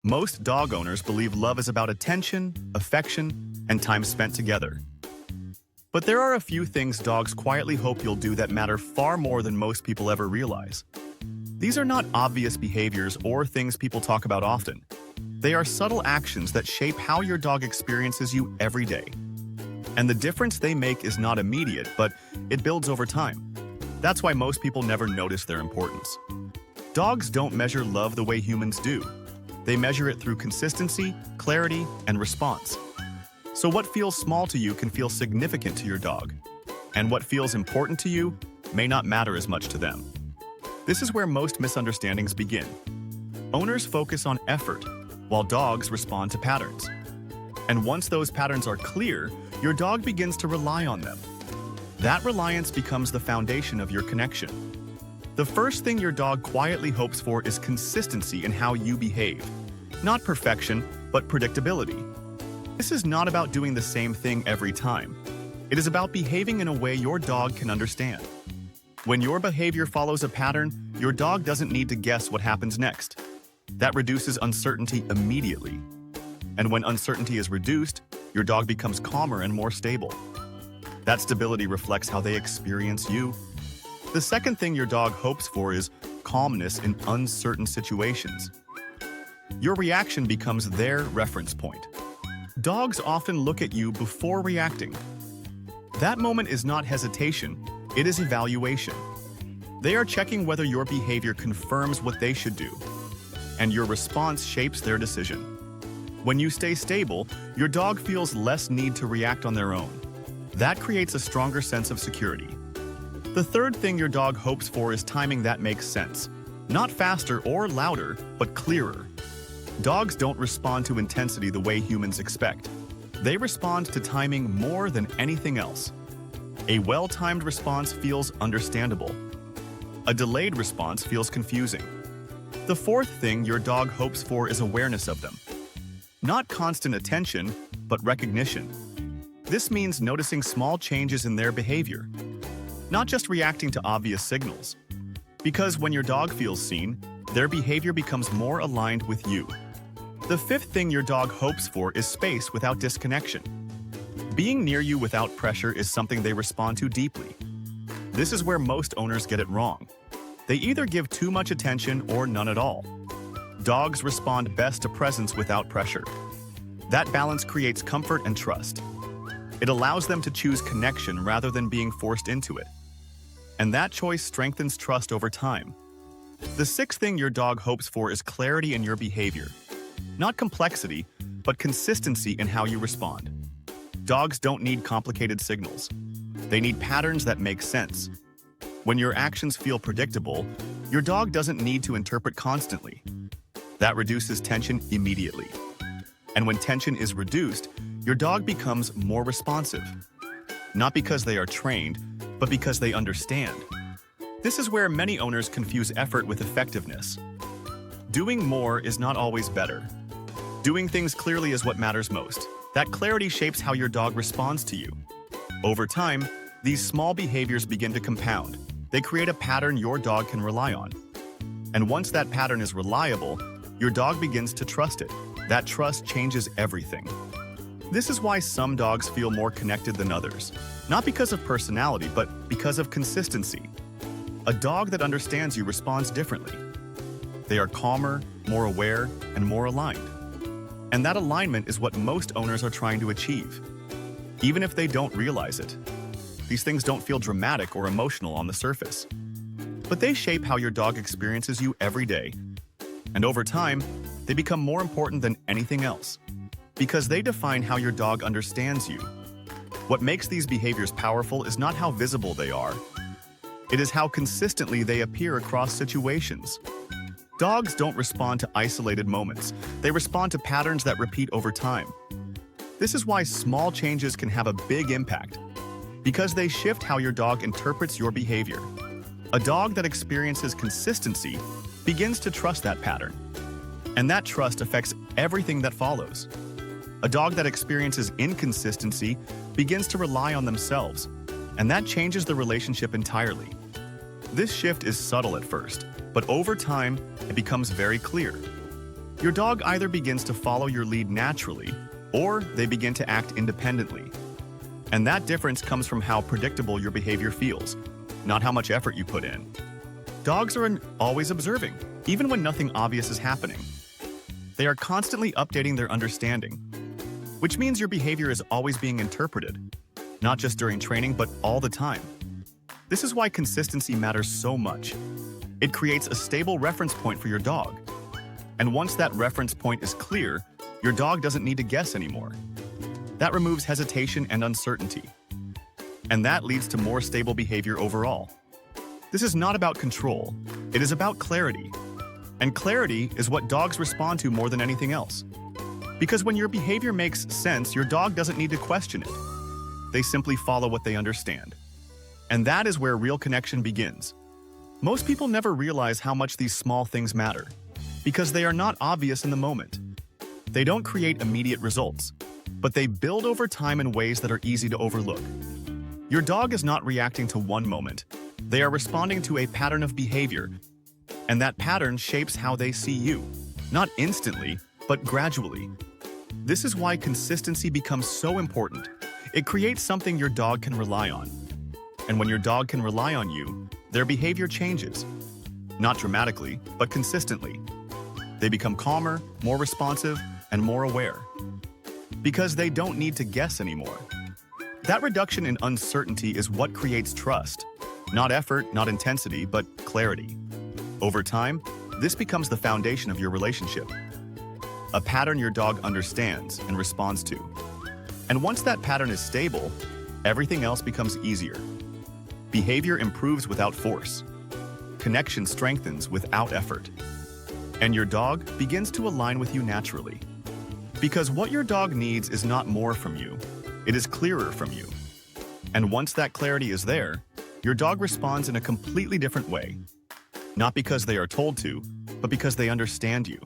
Most dog owners believe love is about attention, affection, and time spent together. But there are a few things dogs quietly hope you'll do that matter far more than most people ever realize. These are not obvious behaviors or things people talk about often. They are subtle actions that shape how your dog experiences you every day. And the difference they make is not immediate, but it builds over time. That's why most people never notice their importance. Dogs don't measure love the way humans do. They measure it through consistency, clarity, and response. So what feels small to you can feel significant to your dog. And what feels important to you may not matter as much to them. This is where most misunderstandings begin. Owners focus on effort, while dogs respond to patterns. And once those patterns are clear, your dog begins to rely on them. That reliance becomes the foundation of your connection. The first thing your dog quietly hopes for is consistency in how you behave. Not perfection, but predictability. This is not about doing the same thing every time. It is about behaving in a way your dog can understand. When your behavior follows a pattern, your dog doesn't need to guess what happens next. That reduces uncertainty immediately. And when uncertainty is reduced, your dog becomes calmer and more stable. That stability reflects how they experience you. The second thing your dog hopes for is calmness in uncertain situations. Your reaction becomes their reference point. Dogs often look at you before reacting. That moment is not hesitation, it is evaluation. They are checking whether your behavior confirms what they should do, and your response shapes their decision. When you stay stable, your dog feels less need to react on their own. That creates a stronger sense of security. The third thing your dog hopes for is timing that makes sense. Not faster or louder, but clearer. Dogs don't respond to intensity the way humans expect. They respond to timing more than anything else. A well-timed response feels understandable. A delayed response feels confusing. The fourth thing your dog hopes for is awareness of them. Not constant attention, but recognition. This means noticing small changes in their behavior, not just reacting to obvious signals. Because when your dog feels seen, their behavior becomes more aligned with you. The fifth thing your dog hopes for is space without disconnection. Being near you without pressure is something they respond to deeply. This is where most owners get it wrong. They either give too much attention or none at all. Dogs respond best to presence without pressure. That balance creates comfort and trust. It allows them to choose connection rather than being forced into it. And that choice strengthens trust over time. The sixth thing your dog hopes for is clarity in your behavior. Not complexity, but consistency in how you respond. Dogs don't need complicated signals. They need patterns that make sense. When your actions feel predictable, your dog doesn't need to interpret constantly. That reduces tension immediately. And when tension is reduced, your dog becomes more responsive. Not because they are trained, but because they understand. This is where many owners confuse effort with effectiveness. Doing more is not always better. Doing things clearly is what matters most. That clarity shapes how your dog responds to you. Over time, these small behaviors begin to compound. They create a pattern your dog can rely on. And once that pattern is reliable, your dog begins to trust it. That trust changes everything. This is why some dogs feel more connected than others. Not because of personality, but because of consistency. A dog that understands you responds differently. They are calmer, more aware, and more aligned. And that alignment is what most owners are trying to achieve, even if they don't realize it. These things don't feel dramatic or emotional on the surface, but they shape how your dog experiences you every day. And over time, they become more important than anything else, because they define how your dog understands you. What makes these behaviors powerful is not how visible they are. It is how consistently they appear across situations. Dogs don't respond to isolated moments. They respond to patterns that repeat over time. This is why small changes can have a big impact, because they shift how your dog interprets your behavior. A dog that experiences consistency begins to trust that pattern, and that trust affects everything that follows. A dog that experiences inconsistency begins to rely on themselves, and that changes the relationship entirely. This shift is subtle at first, but over time, it becomes very clear. Your dog either begins to follow your lead naturally, or they begin to act independently. And that difference comes from how predictable your behavior feels, not how much effort you put in. Dogs are always observing, even when nothing obvious is happening. They are constantly updating their understanding, which means your behavior is always being interpreted, not just during training, but all the time. This is why consistency matters so much. It creates a stable reference point for your dog. And once that reference point is clear, your dog doesn't need to guess anymore. That removes hesitation and uncertainty. And that leads to more stable behavior overall. This is not about control, it is about clarity. And clarity is what dogs respond to more than anything else. Because when your behavior makes sense, your dog doesn't need to question it. They simply follow what they understand. And that is where real connection begins. Most people never realize how much these small things matter, because they are not obvious in the moment. They don't create immediate results, but they build over time in ways that are easy to overlook. Your dog is not reacting to one moment. They are responding to a pattern of behavior, and that pattern shapes how they see you, not instantly, but gradually. This is why consistency becomes so important. It creates something your dog can rely on. And when your dog can rely on you, their behavior changes. Not dramatically, but consistently. They become calmer, more responsive, and more aware. Because they don't need to guess anymore. That reduction in uncertainty is what creates trust. Not effort, not intensity, but clarity. Over time, this becomes the foundation of your relationship. A pattern your dog understands and responds to. And once that pattern is stable, everything else becomes easier. Behavior improves without force. Connection strengthens without effort. And your dog begins to align with you naturally. Because what your dog needs is not more from you, it is clearer from you. And once that clarity is there, your dog responds in a completely different way. Not because they are told to, but because they understand you.